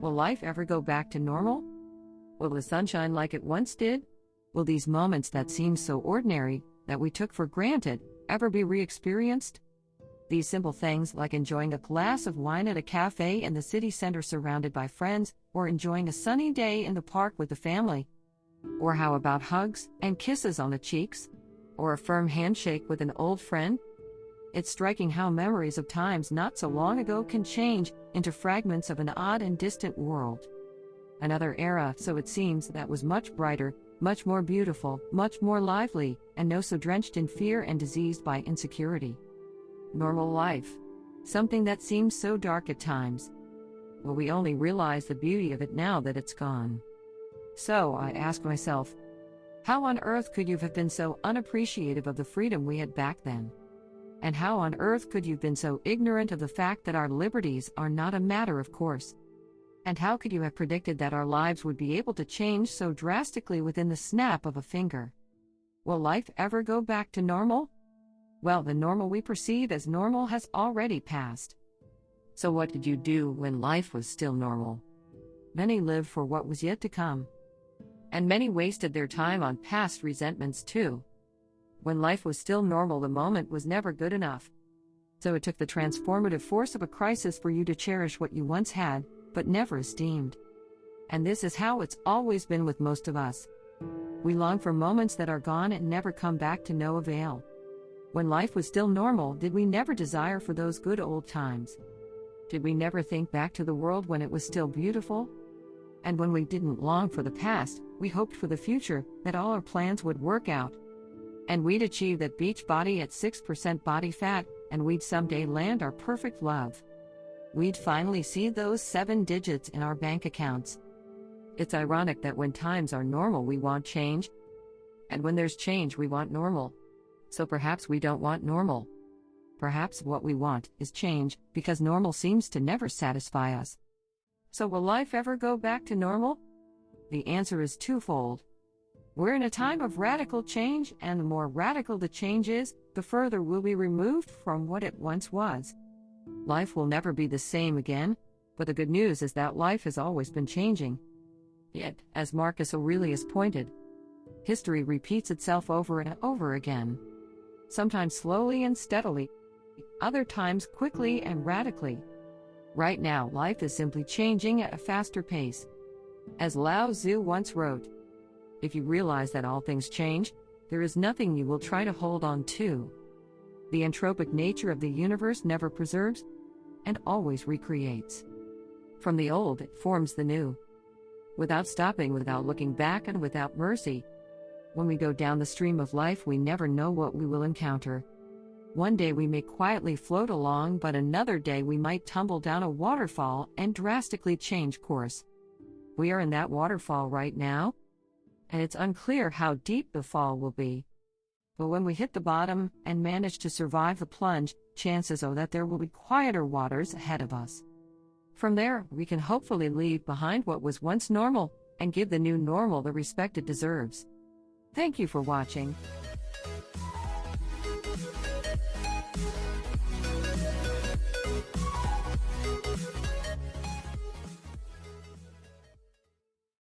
Will life ever go back to normal? Will the sun shine like it once did? Will these moments that seem so ordinary, that we took for granted, ever be re-experienced? These simple things, like enjoying a glass of wine at a cafe in the city center surrounded by friends, or enjoying a sunny day in the park with the family. Or how about hugs and kisses on the cheeks? Or a firm handshake with an old friend? It's striking how memories of times not so long ago can change into fragments of an odd and distant world. Another era, so it seems, that was much brighter, much more beautiful, much more lively, and no so drenched in fear and diseased by insecurity. Normal life. Something that seems so dark at times. Will we only realize the beauty of it now that it's gone? So I ask myself, how on earth could you have been so unappreciative of the freedom we had back then? And how on earth could you have been so ignorant of the fact that our liberties are not a matter of course? And how could you have predicted that our lives would be able to change so drastically within the snap of a finger? Will life ever go back to normal? Well, the normal we perceive as normal has already passed. So what did you do when life was still normal? Many lived for what was yet to come. And many wasted their time on past resentments too. When life was still normal, the moment was never good enough. So it took the transformative force of a crisis for you to cherish what you once had, but never esteemed. And this is how it's always been with most of us. We long for moments that are gone and never come back to no avail. When life was still normal, did we never desire for those good old times? Did we never think back to the world when it was still beautiful? And when we didn't long for the past, we hoped for the future, that all our plans would work out. And we'd achieve that beach body at 6% body fat, and we'd someday land our perfect love. We'd finally see those 7 digits in our bank accounts. It's ironic that when times are normal we want change, and when there's change we want normal. So perhaps we don't want normal. Perhaps what we want is change, because normal seems to never satisfy us. So will life ever go back to normal? The answer is twofold. We're in a time of radical change, and the more radical the change is, the further we'll be removed from what it once was. Life will never be the same again, but the good news is that life has always been changing. Yet, as Marcus Aurelius pointed, history repeats itself over and over again. Sometimes slowly and steadily, other times quickly and radically. Right now, life is simply changing at a faster pace. As Lao Tzu once wrote, if you realize that all things change, there is nothing you will try to hold on to. The entropic nature of the universe never preserves, and always recreates. From the old it forms the new. Without stopping, without looking back, and without mercy. When we go down the stream of life, we never know what we will encounter. One day we may quietly float along, but another day we might tumble down a waterfall and drastically change course. We are in that waterfall right now, and it's unclear how deep the fall will be. But when we hit the bottom and manage to survive the plunge, chances are that there will be quieter waters ahead of us. From there, we can hopefully leave behind what was once normal and give the new normal the respect it deserves. Thank you for watching.